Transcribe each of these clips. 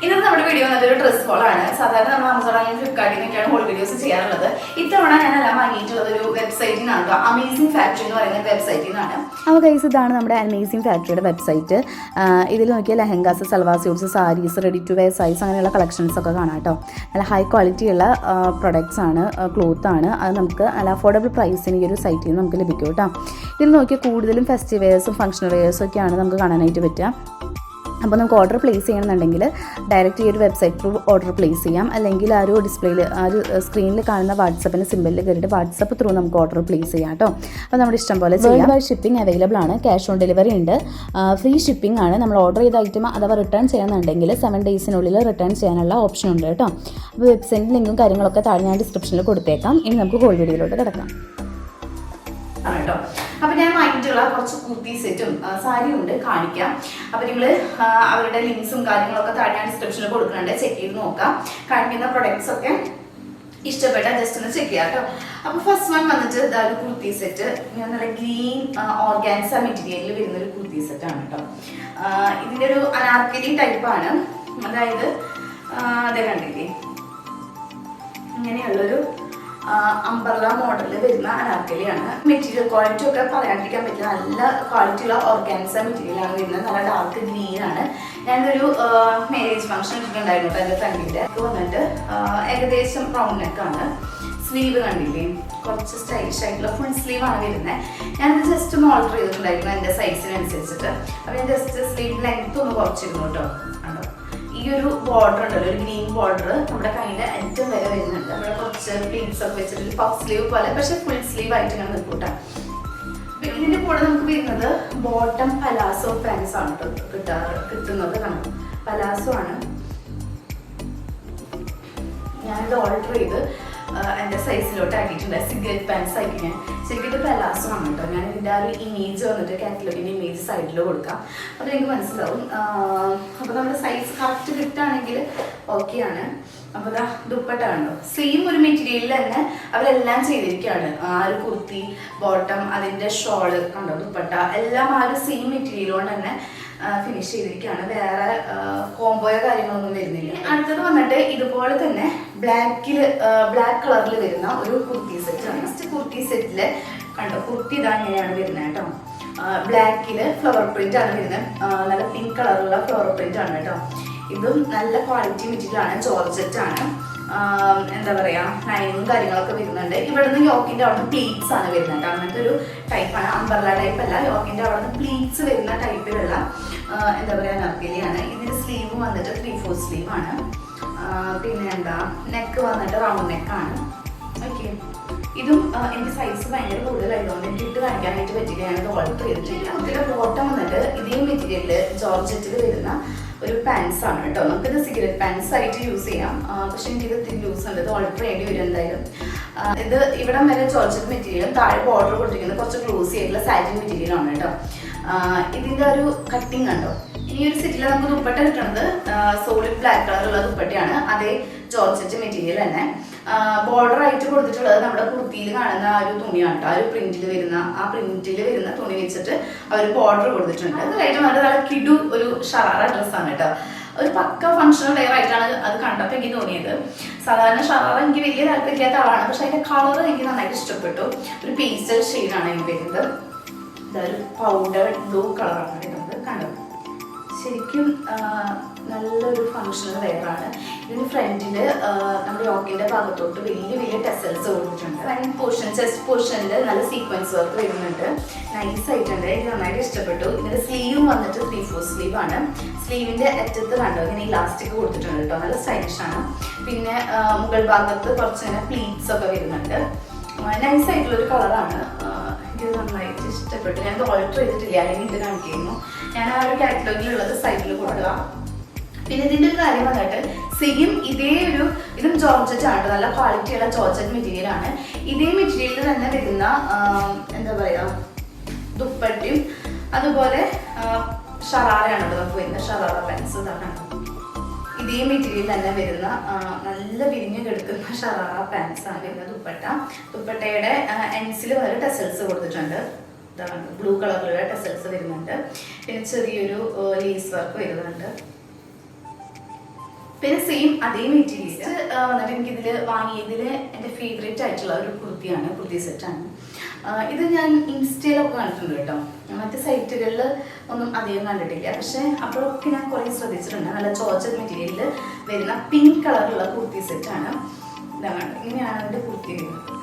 ഇന്നത്തെ നമ്മുടെ വീഡിയോ നല്ലൊരു ഡ്രസ് ഹോൾ ആണ്. സാധാരണ നമ്മൾ ആമസോണിൽ ഫ്ലിപ്കാർട്ടിൽ നിന്നൊക്കെയാണ് ഹോൾ വീഡിയോസ് ചെയ്യാറുള്ളത്. ഇത്തവണ ഞാനെല്ലാം വാങ്ങിയിട്ടുള്ളത് ഒരു വെബ്സൈറ്റിൽ നിന്നാണ്, അമേസിംഗ് ഫാക്ടറി എന്ന് പറയുന്ന വെബ്സൈറ്റിൽ നിന്നാണ്. അപ്പോൾ ഗൈസ്, ഇതാണ് നമ്മുടെ അമേസിംഗ് ഫാക്ടറിയുടെ വെബ്സൈറ്റ്. ഇതിൽ നോക്കിയാൽ lehengas, salwar suits, saris, ready to wear size അങ്ങനെയുള്ള കളക്ഷൻസ് ഒക്കെ കാണാം കേട്ടോ. നല്ല ഹൈ ക്വാളിറ്റിയുള്ള പ്രൊഡക്ട്സ് ആണ്, ക്ലോത്ത് ആണ്. അത് നമുക്ക് നല്ല അഫോർഡബിൾ പ്രൈസിന് ഈ ഒരു സൈറ്റിൽ നിന്ന് നമുക്ക് ലഭിക്കും കേട്ടോ. ഇതിൽ നോക്കിയാൽ കൂടുതലും ഫെസ്റ്റിവൽ വെയേഴ്സും ഫംഗ്ഷണൽ വെയേഴ്സും ഒക്കെയാണ് നമുക്ക് കാണാനായിട്ട് പറ്റുക. അപ്പോൾ നമുക്ക് ഓർഡർ പ്ലേസ് ചെയ്യണമെന്നുണ്ടെങ്കിൽ ഡയറക്റ്റ് ഈ ഒരു വെബ്സൈറ്റ് ത്രൂ ഓർഡർ പ്ലേസ് ചെയ്യാം. അല്ലെങ്കിൽ ആ ഒരു ഡിസ്പ്ലേയിൽ ആ ഒരു സ്ക്രീനിൽ കാണുന്ന വാട്സപ്പിന് സിമ്പിളിൽ കയറിയിട്ട് വാട്സപ്പ് ത്രൂ നമുക്ക് ഓർഡർ പ്ലേസ് ചെയ്യാം കേട്ടോ. അപ്പോൾ നമ്മുടെ ഇഷ്ടം പോലെ ചെയ്യാം. വേൾഡ് വൈഡ് ഷിപ്പിംഗ് അവൈലബിൾ ആണ്. ക്യാഷ് ഓൺ ഡെലിവറി ഉണ്ട്. ഫ്രീ ഷിപ്പിംഗ് ആണ്. നമ്മൾ ഓർഡർ ചെയ്ത ഐറ്റം അഥവാ റിട്ടേൺ ചെയ്യണമെന്നുണ്ടെങ്കിൽ 7 ഡേയ്സിനുള്ളിൽ റിട്ടേൺ ചെയ്യാനുള്ള ഓപ്ഷൻ ഉണ്ട് കേട്ടോ. അപ്പോൾ വെബ്സൈറ്റിൻ്റെ ലിങ്കും കാര്യങ്ങളൊക്കെ താഴെ ഞാൻ ഡിസ്ക്രിപ്ഷനിൽ കൊടുത്തേക്കാം. ഇനി നമുക്ക് ഹോൾ വീഡിയോയിലോട്ട് കിടക്കാം. അപ്പൊ ഞാൻ വാങ്ങിയിട്ടുള്ള കുറച്ച് കുർത്തി സെറ്റും സാരിയും ഉണ്ട്, കാണിക്കാം. അപ്പൊ നിങ്ങൾ അവരുടെ ലിങ്ക്സും കാര്യങ്ങളൊക്കെ താഴെ ഞാൻ ഡിസ്ക്രിപ്ഷനിൽ കൊടുക്കുന്നുണ്ട്, ചെക്ക് ചെയ്ത് നോക്കാം. കാണിക്കുന്ന പ്രൊഡക്ട്സ് ഒക്കെ ഇഷ്ടപ്പെട്ടാൽ ജസ്റ്റ് ഒന്ന് ചെക്ക് ചെയ്യാം കേട്ടോ. അപ്പൊ ഫസ്റ്റ് വൺ വന്നിട്ട് ഒരു കുർത്തി സെറ്റ്, നല്ല ഗ്രീൻ ഓർഗാൻസ മെറ്റീരിയലിൽ വരുന്ന ഒരു കുർത്തി സെറ്റ് ആണ് കേട്ടോ. ഇതിന്റെ ഒരു അനാർക്കലി ടൈപ്പാണ്. അതായത് അതേ കണ്ടില്ലേ, ഇങ്ങനെയുള്ളൊരു അംബർല മോഡലിൽ വരുന്ന അനാർക്കലിയാണ്. മെറ്റീരിയൽ ക്വാളിറ്റി ഒക്കെ പറയാണ്ടിരിക്കാൻ പറ്റില്ല. നല്ല ക്വാളിറ്റിയുള്ള ഓർഗാൻസ മെറ്റീരിയലാണ് വരുന്നത്. നല്ല ഡാർക്ക് ഗ്രീൻ ആണ്. ഞാനൊരു മാരേജ് ഫംഗ്ഷൻ ഇട്ടിട്ടുണ്ടായിരുന്നു കേട്ടോ. എൻ്റെ ഫ്രണ്ടിൻ്റെ വന്നിട്ട് ഏകദേശം റൗണ്ട് നെക്കാണ്. സ്ലീവ് കണ്ടില്ലേ, കുറച്ച് സ്റ്റൈലിഷ് ആയിട്ടുള്ള ഫുൾ സ്ലീവ് ആണ് വരുന്നത്. ഞാനത് ജസ്റ്റ് ഒന്ന് ഓൾട്ടർ ചെയ്തിട്ടുണ്ടായിരുന്നു എൻ്റെ സൈസിനനുസരിച്ചിട്ട്. അപ്പോൾ ഞാൻ ജസ്റ്റ് സ്ലീവ് ലെങ്ത് ഒന്ന് കുറച്ചിരുന്നു കേട്ടോ. കണ്ടോ, ഈ ഒരു ബോർഡർ ഉണ്ടല്ലോ, ഒരു ഗ്രീൻ ബോർഡർ നമ്മുടെ കയ്യിലെ അറ്റം വരെ വരുന്നുണ്ട്. നമ്മുടെ കുറച്ച് പ്ലീറ്റ്സ് ഒക്കെ വെച്ചിട്ട് പഫ് സ്ലീവ് പോലെ, പക്ഷെ ഫുൾ സ്ലീവ് ആയിട്ട് ഇങ്ങനെ നിൽക്കൂട്ടാം. ഇതിന്റെ കൂടെ നമുക്ക് വരുന്നത് ബോട്ടം പലാസോ പാൻസ് ആണ് കിട്ടുന്നത്. കണ്ടു, പലാസോ ആണ്. ഞാനിത് ഓൾട്ടർ ചെയ്ത് എൻ്റെ സൈസിലോട്ട് ആക്കിയിട്ടുണ്ട്. സിഗരറ്റ് പാൻസ് ആക്കി ഞാൻ. ശരിക്കും ഇത് പലാസോ ആണ് കേട്ടോ. ഞാൻ ഇതിൻ്റെ ആ ഒരു ഇമേജ് വന്നിട്ട് കാറ്റലോഗിൻ്റെ ഇമേജ് സൈഡിൽ കൊടുക്കാം. അപ്പോൾ എനിക്ക് മനസ്സിലാവും. അപ്പോൾ നമ്മുടെ സൈസ് കറക്റ്റ് കിട്ടുകയാണെങ്കിൽ ഓക്കെയാണ്. അപ്പോൾ ഇതാ ദുപ്പട്ട കണ്ടോ, സെയിം ഒരു മെറ്റീരിയലിൽ തന്നെ അവരെല്ലാം ചെയ്തിരിക്കുകയാണ്. ആ ഒരു കുർത്തി, ബോട്ടം, അതിൻ്റെ ഷോള് കണ്ടോ, ദുപ്പട്ട എല്ലാം ആ ഒരു സെയിം മെറ്റീരിയൽ കൊണ്ട് തന്നെ ഫിനിഷ് ചെയ്തിരിക്കുകയാണ്. വേറെ കോംബോയോ കാര്യങ്ങളൊന്നും വരുന്നില്ല. അടുത്തത് വന്നിട്ട് ഇതുപോലെ തന്നെ ബ്ലാക്ക് കളറിൽ വരുന്ന ഒരു കുർത്തി സെറ്റ് ആണ്. നെക്സ്റ്റ് കുർത്തി സെറ്റില് കണ്ടോ, കുർത്തി ഇതാ ഇങ്ങനെയാണ് വരുന്നത് കേട്ടോ. ബ്ലാക്കില് ഫ്ലവർ പ്രിന്റ് ആണ് വരുന്നത്. നല്ല പിങ്ക് കളറുള്ള ഫ്ലവർ പ്രിന്റ് ആണ് കേട്ടോ. ഇതും നല്ല ക്വാളിറ്റി മെറ്റീരിയൽ ആണ്. ജോർജറ്റ് ആണ്. എന്താ പറയാ, ലൈനിങ്ങും കാര്യങ്ങളൊക്കെ വരുന്നുണ്ട്. ഇവിടുന്ന് യോക്കിന്റെ അവിടെ നിന്ന് പ്ലീറ്റ്സ് ആണ് വരുന്നത്. അങ്ങനത്തെ ഒരു ടൈപ്പാണ്. അംബർല ടൈപ്പ് അല്ല, യോക്കിന്റെ അവിടെ നിന്ന് പ്ലീറ്റ്സ് വരുന്ന ടൈപ്പിലുള്ള എന്താ പറയാ അനാർക്കലിയാണ്. ഇതിന്റെ സ്ലീവ് വന്നിട്ട് 3/4 സ്ലീവ് ആണ്. പിന്നെ എന്താ, നെക്ക് വന്നിട്ട് റൗണ്ട് നെക്കാണ്. ഓക്കെ, ഇതും എൻ്റെ സൈസ് ഭയങ്കര കൂടുതലായതുകൊണ്ട് എനിക്ക് ഇട്ട് കാണിക്കാനായിട്ട് പറ്റില്ല. ഞാനത് ഓൾട്ടർ ചെയ്തിട്ടില്ല. ഇതിന്റെ ബോട്ടം വന്നിട്ട് ഇതേ മെറ്റീരിയലില് ജോർജറ്റിൽ വരുന്ന ഒരു പാൻസ് ആണ് കേട്ടോ. നമുക്കിത് സിഗരറ്റ് പാൻസ് ആയിട്ട് യൂസ് ചെയ്യാം. പക്ഷെ എനിക്കിത് ഇത്തിരി ലൂസ് ഉണ്ട്. ഇത് ഓൾട്ടർ ചെയ്യേണ്ടി വരും എന്തായാലും. ഇത് ഇവിടം വരെ ജോർജറ്റ് മെറ്റീരിയലും താഴെ ബോർഡർ കൊടുത്തിരിക്കുന്നത് കുറച്ച് ഗ്ലോസി ആയിട്ടുള്ള സാറ്റിൻ മെറ്റീരിയൽ ആണ് കേട്ടോ. ഇതിന്റെ ഒരു കട്ടിങ് കണ്ടോ. ഇനി ഒരു സെറ്റിൽ നമുക്ക് ദുപ്പട്ട കിട്ടുന്നത് സോളിഡ് ബ്ലാക്ക് കളറുള്ള ദുപ്പട്ടയാണ്. അതേ ജോർജറ്റ് മെറ്റീരിയൽ തന്നെ. ബോർഡർ ആയിട്ട് കൊടുത്തിട്ടുള്ളത് നമ്മുടെ കുർത്തിയിൽ കാണുന്ന ആ ഒരു തുണിയാണ് കേട്ടോ. ആ ഒരു പ്രിന്റിൽ വരുന്ന തുണി വെച്ചിട്ട് അവർ ബോർഡർ കൊടുത്തിട്ടുണ്ട്. അതായിട്ട് നല്ല കിടു ഒരു ഷറാറ ഡ്രസ്സാണ് കേട്ടോ. ഒരു പക്ക ഫംഗ്ഷണൽ വെയർ ആയിട്ടാണ് അത് കണ്ടപ്പോൾ എനിക്ക് തോന്നിയത്. സാധാരണ ഷറാറ എനിക്ക് വലിയ താല്പര്യമില്ലാത്ത ആളാണ്, പക്ഷെ അതിന്റെ കളർ എനിക്ക് നന്നായിട്ട് ഇഷ്ടപ്പെട്ടു. ഒരു പേസ്റ്റൽ ഷെയ്ഡാണ് എനിക്ക് വരുന്നത്. ഇതൊരു പൗഡർ ബ്ലൂ കളറാണ് വരുന്നത്. കണ്ടോ, ശരിക്കും നല്ലൊരു ഫംഗ്ഷണൽ വെയറാണ്. ഇതിന് ഫ്രണ്ടില് നമ്മുടെ യോക്കിന്റെ ഭാഗത്തോട്ട് വലിയ വലിയ ടെസൽസ് കൊടുത്തിട്ടുണ്ട്. ഫ്രണ്ട് പോർഷൻ, ചെസ്റ്റ് പോർഷനിൽ നല്ല സീക്വൻസ് വർക്ക് വരുന്നുണ്ട്. നൈസ് ആയിട്ടുണ്ട്. എനിക്ക് നന്നായിട്ട് ഇഷ്ടപ്പെട്ടു. ഇതിന്റെ സ്ലീവും വന്നിട്ട് 3/4 സ്ലീവ് ആണ്. സ്ലീവിന്റെ അറ്റത്ത് കണ്ടോ ഇങ്ങനെ ഇലാസ്റ്റിക് കൊടുത്തിട്ടുണ്ട് കേട്ടോ. നല്ല സ്റ്റൈലിഷ് ആണ്. പിന്നെ മുകൾ ഭാഗത്ത് കുറച്ച് ഇങ്ങനെ പ്ലീറ്റ്സ് ഒക്കെ വരുന്നുണ്ട്. നൈസ് ആയിട്ടുള്ള ഒരു കളറാണ്. ഇത് നന്നായിട്ട് ഇഷ്ടപ്പെട്ടു. ഞാനത് ഓൾട്ടർ ചെയ്തിട്ടില്ല, അല്ലെങ്കിൽ ഇത് കാണിക്കുന്നു. ഞാൻ ആ ഒരു കാറ്റലോഗിലുള്ളത് സൈഡിൽ കൊടുക്കുക. പിന്നെ ഇതിൻ്റെ ഒരു കാര്യം വന്നിട്ട് സെയിം ഇതും ജോർജറ്റ് ആണ്. നല്ല ക്വാളിറ്റിയുള്ള ജോർജറ്റ് മെറ്റീരിയൽ ആണ്. ഇതേ മെറ്റീരിയലിൽ തന്നെ വരുന്ന എന്താ പറയാ ദുപ്പട്ടയും അതുപോലെ ഷറാറയാണ് നമുക്ക് വരുന്നത്. ഷറാറ പാൻസ് ഇതാണ്. ഇതേ മെറ്റീരിയൽ തന്നെ വരുന്ന നല്ല വിരിഞ്ഞ് കിടക്കുന്ന ഷറാറ പാൻസ് ആണ് വരുന്ന ദുപ്പട്ട. ദുപ്പട്ടയുടെ എൻസിൽ വരെ ടെസൽസ് കൊടുത്തിട്ടുണ്ട്. ഇതാണ് ബ്ലൂ കളറിലുള്ള ടെസൽസ് വരുന്നുണ്ട്. പിന്നെ ചെറിയൊരു ലേസ് വർക്ക് വരുന്നുണ്ട്. പിന്നെ സെയിം അതേ മെറ്റീരിയൽ വന്നിട്ട് എനിക്കിതിൽ വാങ്ങിയതിൽ എൻ്റെ ഫേവറേറ്റ് ആയിട്ടുള്ള ഒരു കുർത്തിയാണ്, കുർത്തി സെറ്റാണ്. ഇത് ഞാൻ ഇൻസ്റ്റയിലൊക്കെ കണ്ടിട്ടുണ്ട് കേട്ടോ, മറ്റ് സൈറ്റുകളിൽ ഒന്നും അധികം കണ്ടിട്ടില്ല. പക്ഷേ അപ്പോഴൊക്കെ ഞാൻ കുറേ ശ്രദ്ധിച്ചിട്ടുണ്ട്. നല്ല ജോർജറ്റ് മെറ്റീരിയലിൽ വരുന്ന പിങ്ക് കളറിലുള്ള കുർത്തി സെറ്റാണ്. ഇതാണ്, ഇങ്ങനെയാണ് എൻ്റെ കുർത്തി വരുന്നത്.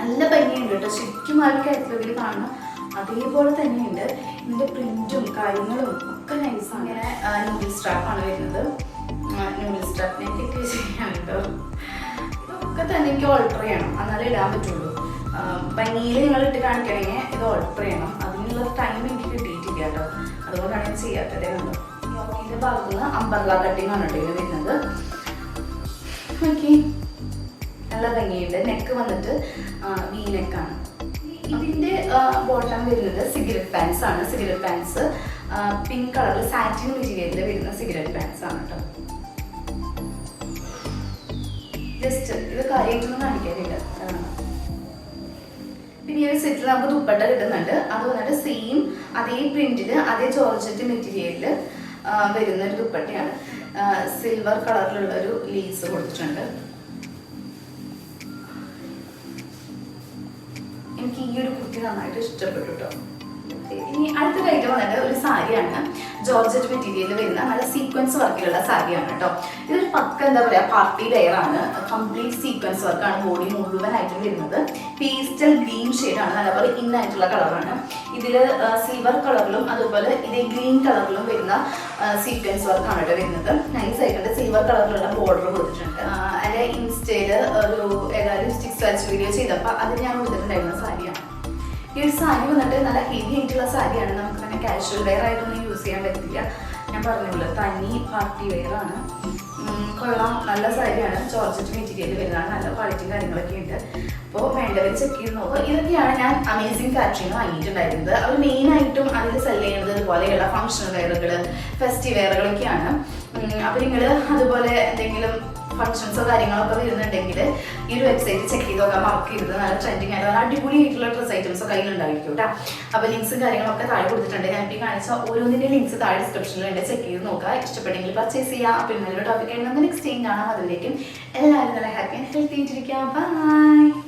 നല്ല ഭംഗിയുണ്ട് കേട്ടോ, ശരിക്കും ആ കാറ്റലോഗിൽ കാണുന്ന അതേപോലെ തന്നെയുണ്ട്. ഇതിൻ്റെ പ്രിന്റും കാര്യങ്ങളും ഒക്കെ നൈസാണ്. ഇങ്ങനെ നൂഡിൽ സ്ട്രാപ്പാണ് വരുന്നത്. നൂഡിൽ സ്ട്രാപ്പിനൊക്കെ ചെയ്യാണ് കേട്ടോ. ഇതൊക്കെ തന്നെ എനിക്ക് ഓൾട്ടർ ചെയ്യണം, എന്നാലേ ഇടാൻ പറ്റുള്ളൂ. ഭംഗിയിൽ നിങ്ങൾ ഇട്ട് കാണിക്കണമെങ്കിൽ ഇത് ഓൾട്ടർ ചെയ്യണം. അതിനുള്ള ടൈം എനിക്ക് കിട്ടിയിട്ടില്ല കേട്ടോ, അതുകൊണ്ടാണ് ഞാൻ ചെയ്യാത്തതേ ഉള്ളൂ. യോക്കിൻ്റെ ഭാഗത്ത് നിന്ന് അംബർല കട്ടിങ് ആണ് കേട്ടോ ഇത് വരുന്നത്. ഓക്കെ, നല്ല ഭംഗിയുണ്ട്. നെക്ക് വന്നിട്ട് വി നെക്കാണ്. ഇതിൻ്റെ ബോട്ടം വരുന്നത് സിഗരറ്റ് പാൻസ് ആണ്. സിഗരറ്റ് പാൻസ് പിങ്ക് കളറിൽ സാറ്റിൻ മെറ്റീരിയലിൽ വരുന്ന സിഗരറ്റ് പാൻസ് ആണ് കേട്ടോ. ജസ്റ്റ് ഇത് കാര്യമായിട്ടൊന്നും കാണിക്കാനില്ല. പിന്നെ ഈ ഒരു സെറ്റിൽ നമുക്ക് ദുപ്പട്ട കിട്ടുന്നുണ്ട്. അത് വന്നിട്ട് സെയിം അതേ പ്രിന്റിൽ അതേ ജോർജറ്റ് മെറ്റീരിയലിൽ വരുന്ന ഒരു ദുപ്പട്ടയാണ്. സിൽവർ കളറിലുള്ള ഒരു ലീസ് കൊടുത്തിട്ടുണ്ട്. എനിക്ക് ഈ ഒരു കുർത്തി നന്നായിട്ട് ഇഷ്ടപ്പെട്ടു കേട്ടോ. ഇനി അടുത്തൊരു ഐറ്റം വന്നിട്ട് ഒരു സാരിയാണ്. ജോർജറ്റ് മെറ്റീരിയലിൽ വരുന്ന നല്ല സീക്വൻസ് വർക്കിലുള്ള സാരിയാണ് കേട്ടോ. ഇതൊരു പക്ക എന്താ പറയുക പാർട്ടി വെയർ ആണ്. കംപ്ലീറ്റ് സീക്വൻസ് വർക്കാണ് ബോഡി മുഴുവനായിട്ടും വരുന്നത്. പേസ്റ്റൽ ഗ്രീൻ ഷെയ്ഡാണ്, നല്ലപോലെ ഇന്നായിട്ടുള്ള കളറാണ്. ഇതിൽ സിൽവർ കളറിലും അതുപോലെ ഇതേ ഗ്രീൻ കളറിലും വരുന്ന സീക്വൻസ് വർക്കാണ് കേട്ടോ വരുന്നത്. നൈസ് ആയിട്ടുണ്ട്. സിൽവർ കളറിലുള്ള ബോർഡർ കൊടുത്തിട്ടുണ്ട്. അതിൻ്റെ ഇൻസ്റ്റയിൽ ഒരു ഏതായാലും സ്റ്റിക്സ് വാച്ച് വീഡിയോ ചെയ്തപ്പോൾ അത് ഞാൻ കൊടുത്തിട്ടുണ്ടായിരുന്ന സാരിയാണ്. ഈ ഒരു സാരി വന്നിട്ട് നല്ല ഹെവി ആയിട്ടുള്ള സാരിയാണ്. നമുക്ക് തന്നെ കാഷ്വൽ വെയർ ആയിട്ടൊന്നും യൂസ് ചെയ്യാൻ പറ്റില്ല. ഞാൻ പറഞ്ഞല്ലോ തനി പാർട്ടി വെയർ ആണ്. കൊള്ളാം, നല്ല സാരിയാണ്. ജോർജറ്റ് മെറ്റീരിയൽ വരുന്നതാണ്. നല്ല ക്വാളിറ്റിയും കാര്യങ്ങളൊക്കെ ഉണ്ട്. അപ്പോൾ വേണ്ടവർ ചെക്ക് ചെയ്ത് നോക്കുക. ഇതൊക്കെയാണ് ഞാൻ അമേസിംഗ് ഫാക്ടറിയിൽ നിന്ന് വാങ്ങിയിട്ടുണ്ടായിരുന്നത്. അവർ മെയിനായിട്ടും അതിൽ സെല് ചെയ്യുന്നത് ഇതുപോലെയുള്ള ഫംഗ്ഷൻ വെയറുകൾ, ഫെസ്റ്റീവ് വെയറുകളൊക്കെയാണ്. അപ്പോൾ നിങ്ങൾ അതുപോലെ എന്തെങ്കിലും ഫംഗ്ഷൻസോ കാര്യങ്ങളൊക്കെ വരുന്നുണ്ടെങ്കിൽ ഈ ഒരു വെബ്സൈറ്റ് ചെക്ക് ചെയ്ത് നോക്കാൻ മറക്കരുത്. നല്ല ട്രെൻഡിങ് ആയിട്ട് നല്ല അടിപൊളിയായിട്ടുള്ള ഡ്രസ് ഐറ്റംസോ കയ്യിലുണ്ടായിരിക്കും കേട്ടോ. അപ്പോൾ ലിങ്ക്സും കാര്യങ്ങളൊക്കെ താഴെ കൊടുത്തിട്ടുണ്ട്. ഞാൻ ഇപ്പോൾ കാണിച്ച ഓരോന്നിൻ്റെ ലിങ്ക്സ് താഴെ ഡിസ്ക്രിപ്ഷനിലുണ്ട്. ചെക്ക് ചെയ്ത് നോക്കുക. ഇഷ്ടപ്പെട്ടെങ്കിൽ പർച്ചേസ് ചെയ്യാം. അപ്പോൾ ഇന്നലെ ടോപ്പിക്കായിട്ട് നമുക്ക് നെക്സ്റ്റ് ടൈം കാണാം. അതിലേക്കും എല്ലാവരും നല്ല ഹാപ്പി ആൻഡ് ഹെൽത്തി ആയിട്ടിരിക്കാം. ബൈ.